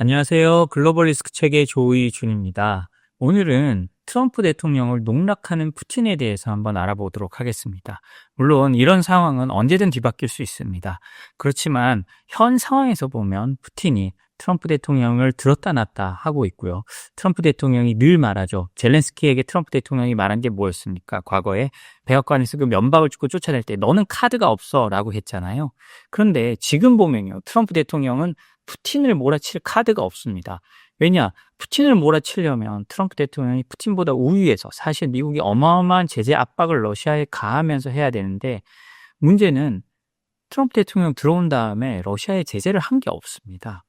안녕하세요. 글로벌 리스크 책의 조의준입니다. 오늘은 트럼프 대통령을 농락하는 푸틴에 대해서 한번 알아보도록 하겠습니다. 물론 이런 상황은 언제든 뒤바뀔 수 있습니다. 그렇지만 현 상황에서 보면 푸틴이 트럼프 대통령을 들었다 놨다 하고 있고요. 트럼프 대통령이 늘 말하죠. 젤렌스키에게 트럼프 대통령이 말한 게 뭐였습니까? 과거에 백악관에서 그 면박을 주고 쫓아낼 때 너는 카드가 없어 라고 했잖아요. 그런데 지금 보면요. 트럼프 대통령은 푸틴을 몰아칠 카드가 없습니다. 왜냐? 푸틴을 몰아치려면 트럼프 대통령이 푸틴보다 우위에서 사실 미국이 어마어마한 제재 압박을 러시아에 가하면서 해야 되는데 문제는 트럼프 대통령 들어온 다음에 러시아에 제재를 한 게 없습니다.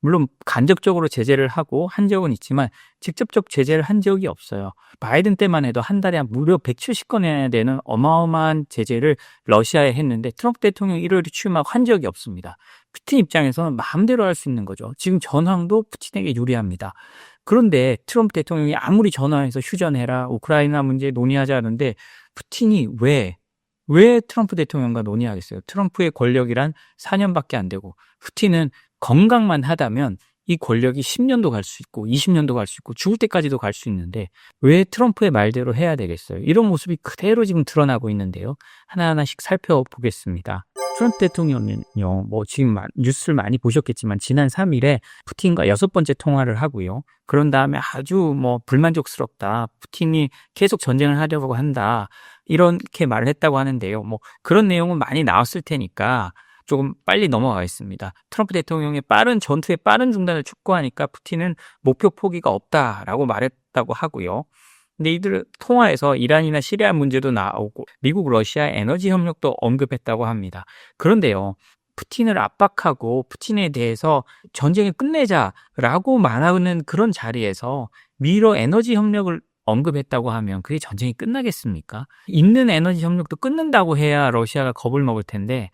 물론 간접적으로 제재를 하고 한 적은 있지만 직접적 제재를 한 적이 없어요. 바이든 때만 해도 한 달에 무려 170건이나 되는 어마어마한 제재를 러시아에 했는데 트럼프 대통령이 이를 취임하고 한 적이 없습니다. 푸틴 입장에서는 마음대로 할 수 있는 거죠. 지금 전황도 푸틴에게 유리합니다. 그런데 트럼프 대통령이 아무리 전화해서 휴전해라, 우크라이나 문제 논의하자는데 푸틴이 왜 트럼프 대통령과 논의하겠어요? 트럼프의 권력이란 4년밖에 안 되고 푸틴은 건강만 하다면 이 권력이 10년도 갈 수 있고 20년도 갈 수 있고 죽을 때까지도 갈 수 있는데 왜 트럼프의 말대로 해야 되겠어요? 이런 모습이 그대로 지금 드러나고 있는데요. 하나하나씩 살펴보겠습니다. 트럼프 대통령은요, 지금 뉴스를 많이 보셨겠지만 지난 3일에 푸틴과 6번째 통화를 하고요. 그런 다음에 아주 불만족스럽다. 푸틴이 계속 전쟁을 하려고 한다. 이렇게 말을 했다고 하는데요. 그런 내용은 많이 나왔을 테니까 조금 빨리 넘어가겠습니다. 트럼프 대통령의 전투의 빠른 중단을 촉구하니까 푸틴은 목표 포기가 없다라고 말했다고 하고요. 근데 이들 통화에서 이란이나 시리아 문제도 나오고 미국 러시아 에너지 협력도 언급했다고 합니다. 그런데요. 푸틴을 압박하고 푸틴에 대해서 전쟁을 끝내자라고 말하는 그런 자리에서 미러 에너지 협력을 언급했다고 하면 그게 전쟁이 끝나겠습니까? 있는 에너지 협력도 끊는다고 해야 러시아가 겁을 먹을 텐데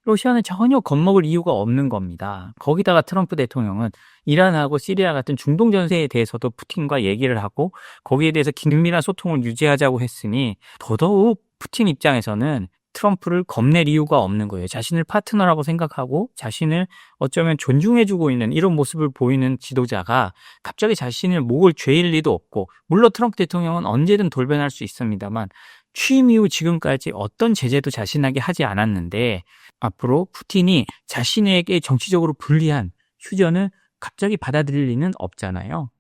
러시아는 전혀 겁먹을 이유가 없는 겁니다. 거기다가 트럼프 대통령은 이란하고 시리아 같은 중동 전세에 대해서도 푸틴과 얘기를 하고 거기에 대해서 긴밀한 소통을 유지하자고 했으니 더더욱 푸틴 입장에서는 트럼프를 겁낼 이유가 없는 거예요. 자신을 파트너라고 생각하고 자신을 어쩌면 존중해주고 있는 이런 모습을 보이는 지도자가 갑자기 자신의 목을 죄일 리도 없고 물론 트럼프 대통령은 언제든 돌변할 수 있습니다만 취임 이후 지금까지 어떤 제재도 자신에게 하지 않았는데 앞으로 푸틴이 자신에게 정치적으로 불리한 휴전을 갑자기 받아들일 리는 없잖아요.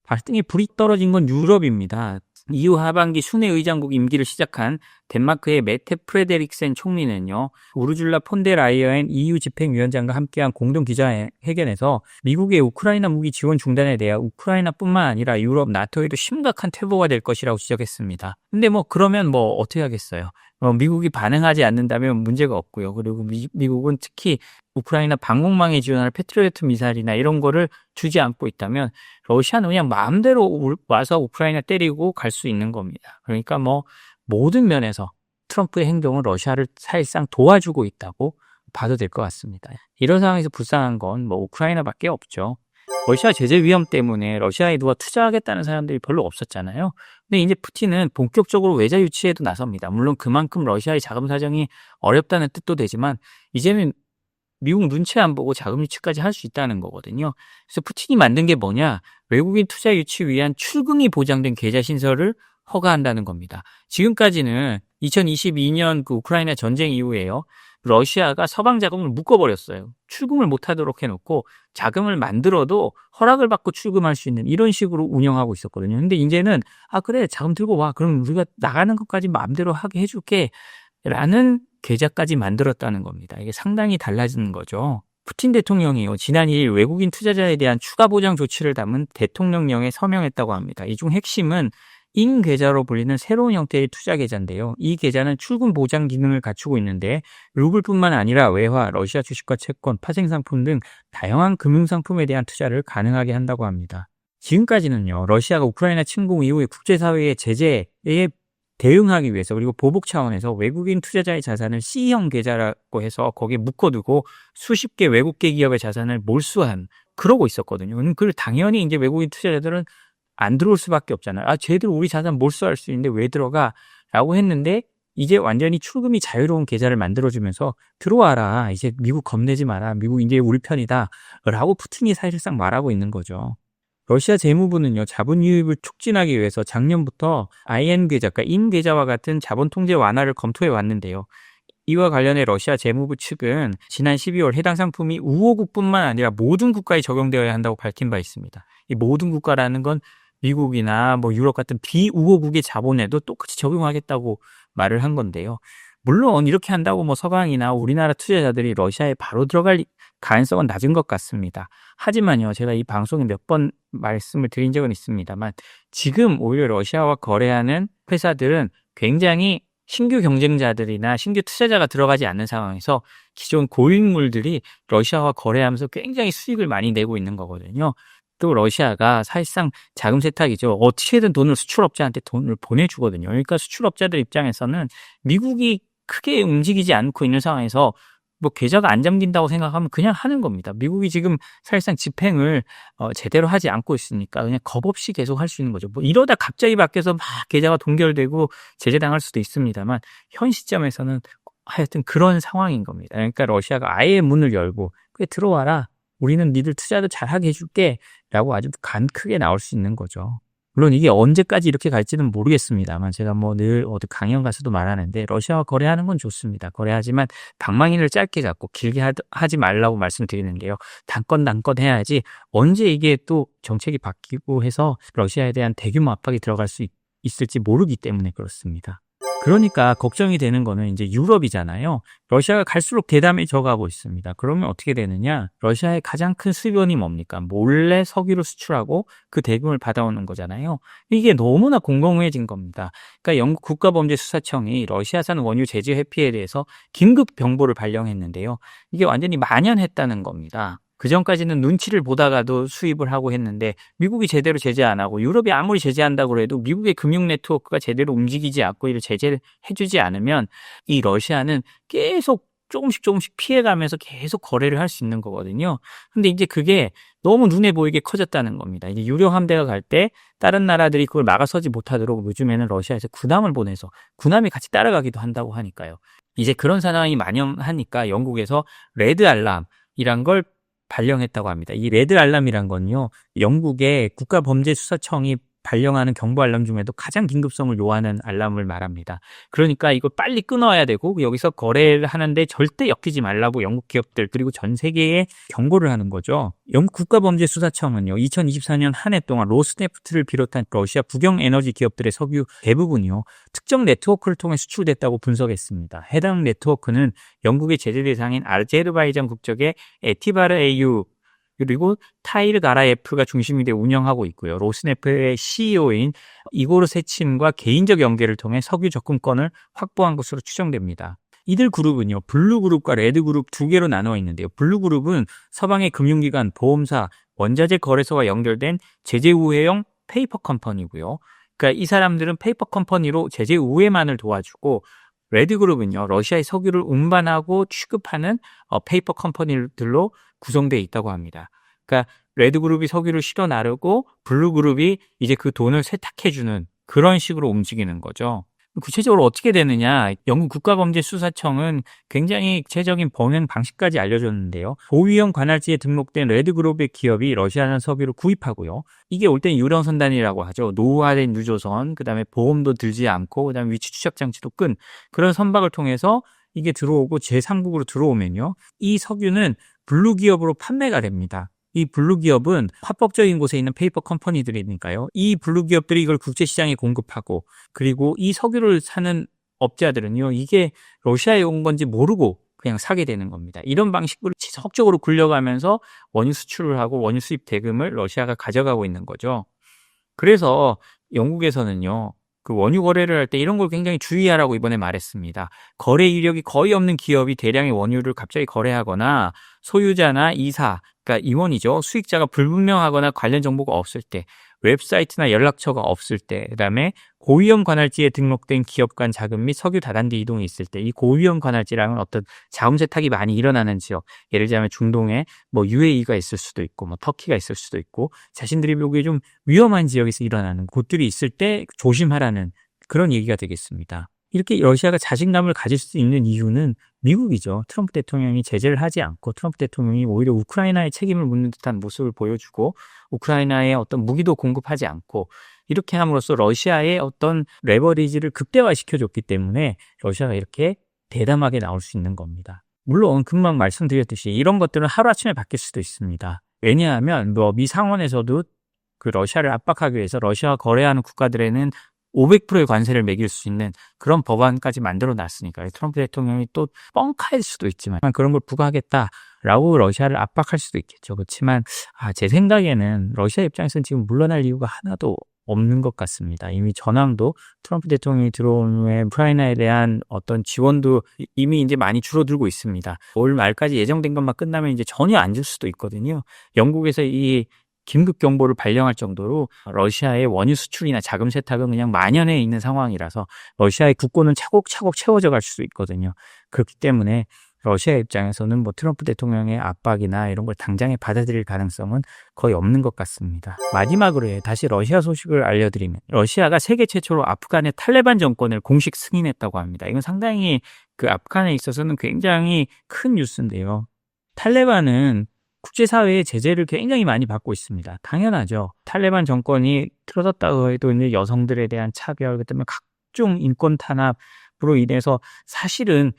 발등에 불이 떨어진 건 유럽입니다. EU 하반기 순회 의장국 임기를 시작한 덴마크의 메테 프레데릭센 총리는요. 우르줄라 폰데라이어엔 EU 집행위원장과 함께한 공동 기자회견에서 미국의 우크라이나 무기 지원 중단에 대해 우크라이나뿐만 아니라 유럽, 나토에도 심각한 퇴보가 될 것이라고 지적했습니다. 근데 그러면 어떻게 하겠어요? 미국이 반응하지 않는다면 문제가 없고요. 그리고 미국은 특히 우크라이나 방공망에 지원할 패트리어트 미사일이나 이런 거를 주지 않고 있다면 러시아는 그냥 마음대로 와서 우크라이나 때리고 갈 수 있는 겁니다. 그러니까 모든 면에서 트럼프의 행동은 러시아를 사실상 도와주고 있다고 봐도 될 것 같습니다. 이런 상황에서 불쌍한 건 우크라이나밖에 없죠. 러시아 제재 위험 때문에 러시아에 누가 투자하겠다는 사람들이 별로 없었잖아요. 근데 이제 푸틴은 본격적으로 외자 유치에도 나섭니다. 물론 그만큼 러시아의 자금 사정이 어렵다는 뜻도 되지만 이제는 미국 눈치 안 보고 자금 유치까지 할 수 있다는 거거든요. 그래서 푸틴이 만든 게 뭐냐? 외국인 투자 유치 위한 출금이 보장된 계좌 신설을 허가한다는 겁니다. 지금까지는 2022년 그 우크라이나 전쟁 이후에요. 러시아가 서방 자금을 묶어버렸어요. 출금을 못하도록 해놓고 자금을 만들어도 허락을 받고 출금할 수 있는 이런 식으로 운영하고 있었거든요. 근데 이제는 그래 자금 들고 와. 그럼 우리가 나가는 것까지 마음대로 하게 해줄게. 라는 계좌까지 만들었다는 겁니다. 이게 상당히 달라지는 거죠. 푸틴 대통령이요. 지난 2일 외국인 투자자에 대한 추가 보장 조치를 담은 대통령령에 서명했다고 합니다. 이 중 핵심은 인계좌로 불리는 새로운 형태의 투자 계좌인데요. 이 계좌는 출금 보장 기능을 갖추고 있는데 루블뿐만 아니라 외화, 러시아 주식과 채권, 파생상품 등 다양한 금융상품에 대한 투자를 가능하게 한다고 합니다. 지금까지는요. 러시아가 우크라이나 침공 이후에 국제사회의 제재에 대응하기 위해서 그리고 보복 차원에서 외국인 투자자의 자산을 C형 계좌라고 해서 거기에 묶어두고 수십 개 외국계 기업의 자산을 몰수한 그러고 있었거든요. 그걸 당연히 이제 외국인 투자자들은 안 들어올 수밖에 없잖아요. 쟤들 우리 자산 몰수할 수 있는데 왜 들어가? 라고 했는데 이제 완전히 출금이 자유로운 계좌를 만들어주면서 들어와라. 이제 미국 겁내지 마라. 미국 이제 우리 편이다. 라고 푸틴이 사실상 말하고 있는 거죠. 러시아 재무부는요, 자본 유입을 촉진하기 위해서 작년부터 IN 계좌, 그러니까 인 계좌와 같은 자본 통제 완화를 검토해 왔는데요. 이와 관련해 러시아 재무부 측은 지난 12월 해당 상품이 우호국뿐만 아니라 모든 국가에 적용되어야 한다고 밝힌 바 있습니다. 이 모든 국가라는 건 미국이나 뭐 유럽 같은 비우호국의 자본에도 똑같이 적용하겠다고 말을 한 건데요. 물론 이렇게 한다고 뭐 서방이나 우리나라 투자자들이 러시아에 바로 들어갈 가능성은 낮은 것 같습니다. 하지만요, 제가 이 방송에 몇 번 말씀을 드린 적은 있습니다만 지금 오히려 러시아와 거래하는 회사들은 굉장히 신규 경쟁자들이나 신규 투자자가 들어가지 않는 상황에서 기존 고인물들이 러시아와 거래하면서 굉장히 수익을 많이 내고 있는 거거든요. 또 러시아가 사실상 자금 세탁이죠. 어떻게든 돈을 수출업자한테 돈을 보내주거든요. 그러니까 수출업자들 입장에서는 미국이 크게 움직이지 않고 있는 상황에서 뭐 계좌가 안 잠긴다고 생각하면 그냥 하는 겁니다. 미국이 지금 사실상 집행을 제대로 하지 않고 있으니까 그냥 겁 없이 계속 할 수 있는 거죠. 뭐 이러다 갑자기 밖에서 막 계좌가 동결되고 제재당할 수도 있습니다만 현 시점에서는 하여튼 그런 상황인 겁니다. 그러니까 러시아가 아예 문을 열고 그래 들어와라. 우리는 니들 투자도 잘하게 해줄게 라고 아주 간 크게 나올 수 있는 거죠. 물론 이게 언제까지 이렇게 갈지는 모르겠습니다만 제가 뭐 늘 어디 강연 가서도 말하는데 러시아와 거래하는 건 좋습니다. 거래하지만 방망이를 짧게 잡고 길게 하지 말라고 말씀드리는데요. 단건 해야지 언제 이게 또 정책이 바뀌고 해서 러시아에 대한 대규모 압박이 들어갈 수 있을지 모르기 때문에 그렇습니다. 그러니까 걱정이 되는 거는 이제 유럽이잖아요. 러시아가 갈수록 대담해져 가고 있습니다. 그러면 어떻게 되느냐? 러시아의 가장 큰 수입원이 뭡니까? 몰래 석유를 수출하고 그 대금을 받아오는 거잖아요. 이게 너무나 공공해진 겁니다. 그러니까 영국 국가범죄수사청이 러시아산 원유 제재 회피에 대해서 긴급 병보를 발령했는데요. 이게 완전히 만연했다는 겁니다. 그전까지는 눈치를 보다가도 수입을 하고 했는데 미국이 제대로 제재 안 하고 유럽이 아무리 제재한다고 해도 미국의 금융 네트워크가 제대로 움직이지 않고 이를 제재를 해주지 않으면 이 러시아는 계속 조금씩 피해가면서 계속 거래를 할 수 있는 거거든요. 근데 이제 그게 너무 눈에 보이게 커졌다는 겁니다. 이제 유령 함대가 갈 때 다른 나라들이 그걸 막아서지 못하도록 요즘에는 러시아에서 군함을 보내서 군함이 같이 따라가기도 한다고 하니까요. 이제 그런 상황이 만연하니까 영국에서 레드 알람이란 걸 발령했다고 합니다. 이 레드 알람이란 건요, 영국의 국가범죄수사청이 발령하는 경보 알람 중에도 가장 긴급성을 요하는 알람을 말합니다. 그러니까 이걸 빨리 끊어야 되고 여기서 거래를 하는데 절대 엮이지 말라고 영국 기업들 그리고 전 세계에 경고를 하는 거죠. 영국 국가범죄수사청은요, 2024년 한 해 동안 로스네프트를 비롯한 러시아 국영 에너지 기업들의 석유 대부분이요, 특정 네트워크를 통해 수출됐다고 분석했습니다. 해당 네트워크는 영국의 제재 대상인 아제르바이잔 국적의 에티바르 AU 그리고 타이르가라예프가 중심이 돼 운영하고 있고요. 로스네프트의 CEO인 이고르 세친과 개인적 연계를 통해 석유 접근권을 확보한 것으로 추정됩니다. 이들 그룹은요, 블루그룹과 레드그룹 두 개로 나누어 있는데요. 블루그룹은 서방의 금융기관, 보험사, 원자재 거래소와 연결된 제재 우회형 페이퍼 컴퍼니고요. 그러니까 이 사람들은 페이퍼 컴퍼니로 제재 우회만을 도와주고, 레드그룹은요, 러시아의 석유를 운반하고 취급하는 페이퍼 컴퍼니들로 구성되어 있다고 합니다. 그러니까 레드그룹이 석유를 실어 나르고 블루그룹이 이제 그 돈을 세탁해주는 그런 식으로 움직이는 거죠. 구체적으로 어떻게 되느냐, 영국 국가범죄수사청은 굉장히 구체적인 범행 방식까지 알려줬는데요. 고위험 관할지에 등록된 레드그룹의 기업이 러시아산 석유를 구입하고요. 이게 올 땐 유령선단이라고 하죠. 노후화된 유조선, 그 다음에 보험도 들지 않고, 그 다음에 위치 추적 장치도 끈 그런 선박을 통해서 이게 들어오고 제3국으로 들어오면요, 이 석유는 블루 기업으로 판매가 됩니다. 이 블루 기업은 합법적인 곳에 있는 페이퍼 컴퍼니들이니까요. 이 블루 기업들이 이걸 국제시장에 공급하고, 그리고 이 석유를 사는 업자들은요, 이게 러시아에 온 건지 모르고 그냥 사게 되는 겁니다. 이런 방식으로 지속적으로 굴려가면서 원유 수출을 하고 원유 수입 대금을 러시아가 가져가고 있는 거죠. 그래서 영국에서는요, 그 원유 거래를 할 때 이런 걸 굉장히 주의하라고 이번에 말했습니다. 거래 이력이 거의 없는 기업이 대량의 원유를 갑자기 거래하거나 소유자나 이사, 그러니까 임원이죠, 수익자가 불분명하거나 관련 정보가 없을 때, 웹사이트나 연락처가 없을 때, 그다음에 고위험 관할지에 등록된 기업 간 자금 및 석유 다단계 이동이 있을 때, 이 고위험 관할지라는 어떤 자금 세탁이 많이 일어나는 지역, 예를 들자면 중동에 뭐 UAE가 있을 수도 있고 뭐 터키가 있을 수도 있고 자신들이 보기에 좀 위험한 지역에서 일어나는 곳들이 있을 때 조심하라는 그런 얘기가 되겠습니다. 이렇게 러시아가 자신감을 가질 수 있는 이유는 미국이죠. 트럼프 대통령이 제재를 하지 않고 트럼프 대통령이 오히려 우크라이나의 책임을 묻는 듯한 모습을 보여주고 우크라이나에 어떤 무기도 공급하지 않고 이렇게 함으로써 러시아의 어떤 레버리지를 극대화시켜줬기 때문에 러시아가 이렇게 대담하게 나올 수 있는 겁니다. 물론 금방 말씀드렸듯이 이런 것들은 하루아침에 바뀔 수도 있습니다. 왜냐하면 미 상원에서도 그 러시아를 압박하기 위해서 러시아와 거래하는 국가들에는 500%의 관세를 매길 수 있는 그런 법안까지 만들어 놨으니까요. 트럼프 대통령이 또 뻥카일 수도 있지만 그런 걸 부과하겠다라고 러시아를 압박할 수도 있겠죠. 그렇지만 제 생각에는 러시아 입장에서는 지금 물러날 이유가 하나도 없는 것 같습니다. 이미 전황도 트럼프 대통령이 들어온 후에 우크라이나에 대한 어떤 지원도 이미 이제 많이 줄어들고 있습니다. 올 말까지 예정된 것만 끝나면 이제 전혀 안 줄 수도 있거든요. 영국에서 이 긴급 경보를 발령할 정도로 러시아의 원유 수출이나 자금 세탁은 그냥 만연해 있는 상황이라서 러시아의 국고는 차곡차곡 채워져 갈 수도 있거든요. 그렇기 때문에 러시아 입장에서는 트럼프 대통령의 압박이나 이런 걸 당장에 받아들일 가능성은 거의 없는 것 같습니다. 마지막으로 다시 러시아 소식을 알려드리면 러시아가 세계 최초로 아프간의 탈레반 정권을 공식 승인했다고 합니다. 이건 상당히 그 아프간에 있어서는 굉장히 큰 뉴스인데요. 탈레반은 국제사회의 제재를 굉장히 많이 받고 있습니다. 당연하죠. 탈레반 정권이 틀어졌다고 해도 이제 여성들에 대한 차별, 그다음에 각종 인권 탄압으로 인해서 사실은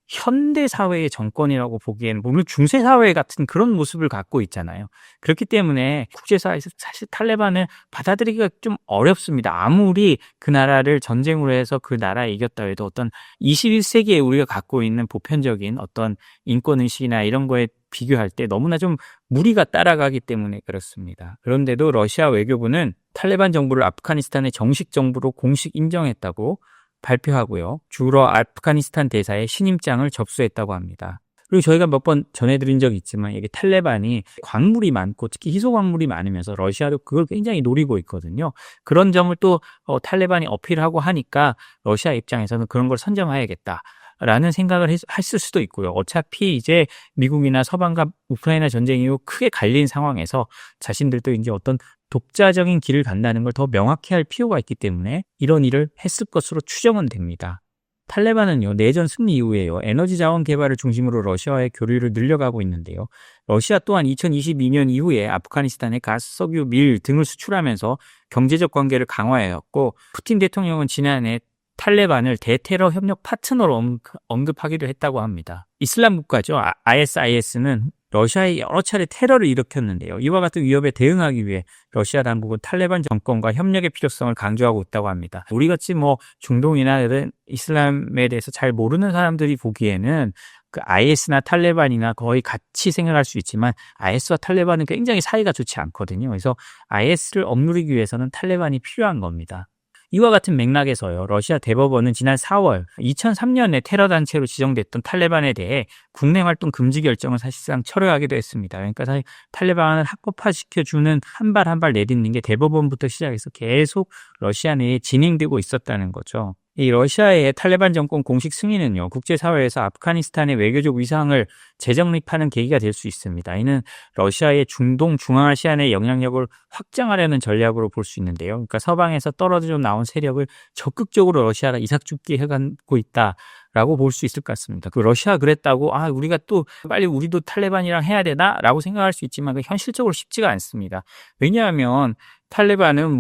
현대사회의 정권이라고 보기에는 물론 중세사회 같은 그런 모습을 갖고 있잖아요. 그렇기 때문에 국제사회에서 사실 탈레반을 받아들이기가 좀 어렵습니다. 아무리 그 나라를 전쟁으로 해서 그 나라에 이겼다 해도 어떤 21세기에 우리가 갖고 있는 보편적인 어떤 인권의식이나 이런 거에 비교할 때 너무나 좀 무리가 따라가기 때문에 그렇습니다. 그런데도 러시아 외교부는 탈레반 정부를 아프가니스탄의 정식 정부로 공식 인정했다고 발표하고요. 주로 아프가니스탄 대사의 신임장을 접수했다고 합니다. 그리고 저희가 몇 번 전해드린 적이 있지만 이게 탈레반이 광물이 많고 특히 희소 광물이 많으면서 러시아도 그걸 굉장히 노리고 있거든요. 그런 점을 또 탈레반이 어필하고 하니까 러시아 입장에서는 그런 걸 선점해야겠다. 라는 생각을 했을 수도 있고요. 어차피 이제 미국이나 서방과 우크라이나 전쟁 이후 크게 갈린 상황에서 자신들도 이제 어떤 독자적인 길을 간다는 걸 더 명확히 할 필요가 있기 때문에 이런 일을 했을 것으로 추정은 됩니다. 탈레반은요, 내전 승리 이후에요, 에너지 자원 개발을 중심으로 러시아와의 교류를 늘려가고 있는데요. 러시아 또한 2022년 이후에 아프가니스탄에 가스, 석유, 밀 등을 수출하면서 경제적 관계를 강화해왔고, 푸틴 대통령은 지난해 탈레반을 대테러 협력 파트너로 언급하기도 했다고 합니다. 이슬람 국가죠. ISIS는 러시아에 여러 차례 테러를 일으켰는데요. 이와 같은 위협에 대응하기 위해 러시아 당국은 탈레반 정권과 협력의 필요성을 강조하고 있다고 합니다. 우리같이 중동이나 이런 이슬람에 대해서 잘 모르는 사람들이 보기에는 그 IS나 탈레반이나 거의 같이 생각할 수 있지만 IS와 탈레반은 굉장히 사이가 좋지 않거든요. 그래서 IS를 억누르기 위해서는 탈레반이 필요한 겁니다. 이와 같은 맥락에서요, 러시아 대법원은 지난 4월 2003년에 테러 단체로 지정됐던 탈레반에 대해 국내 활동 금지 결정을 사실상 철회하기도 했습니다. 그러니까 사실 탈레반을 합법화시켜주는 한 발 한 발 내딛는 게 대법원부터 시작해서 계속 러시아 내에 진행되고 있었다는 거죠. 이 러시아의 탈레반 정권 공식 승인은요, 국제사회에서 아프가니스탄의 외교적 위상을 재정립하는 계기가 될 수 있습니다. 이는 러시아의 중동, 중앙아시아 내 영향력을 확장하려는 전략으로 볼 수 있는데요. 그러니까 서방에서 떨어져 나온 세력을 적극적으로 러시아가 이삭죽게 해가고 있다라고 볼 수 있을 것 같습니다. 그 러시아 그랬다고 우리가 또 빨리 우리도 탈레반이랑 해야 되나라고 생각할 수 있지만 현실적으로 쉽지가 않습니다. 왜냐하면 탈레반은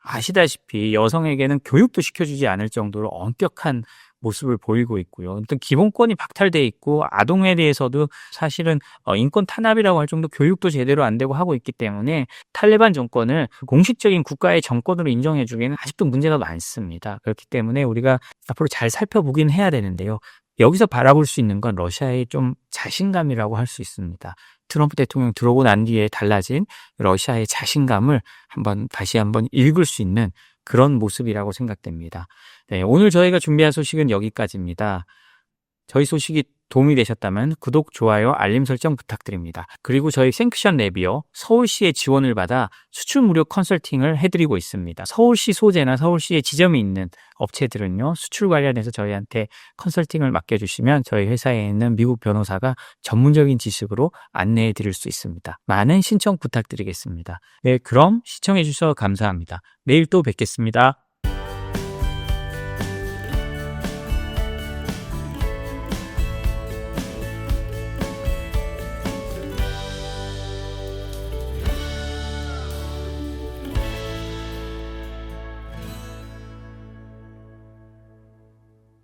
아시다시피 여성에게는 교육도 시켜주지 않을 정도로 엄격한 모습을 보이고 있고요. 어떤 기본권이 박탈돼 있고 아동에 대해서도 사실은 인권 탄압이라고 할 정도 교육도 제대로 안 되고 하고 있기 때문에 탈레반 정권을 공식적인 국가의 정권으로 인정해주기에는 아직도 문제가 많습니다. 그렇기 때문에 우리가 앞으로 잘 살펴보긴 해야 되는데요. 여기서 바라볼 수 있는 건 러시아의 좀 자신감이라고 할 수 있습니다. 트럼프 대통령 들어오고 난 뒤에 달라진 러시아의 자신감을 다시 한번 읽을 수 있는 그런 모습이라고 생각됩니다. 네, 오늘 저희가 준비한 소식은 여기까지입니다. 저희 소식이 도움이 되셨다면 구독, 좋아요, 알림 설정 부탁드립니다. 그리고 저희 생크션 랩이요, 서울시의 지원을 받아 수출 무료 컨설팅을 해드리고 있습니다. 서울시 소재나 서울시에 지점이 있는 업체들은요, 수출 관련해서 저희한테 컨설팅을 맡겨주시면 저희 회사에 있는 미국 변호사가 전문적인 지식으로 안내해 드릴 수 있습니다. 많은 신청 부탁드리겠습니다. 네, 그럼 시청해 주셔서 감사합니다. 내일 또 뵙겠습니다.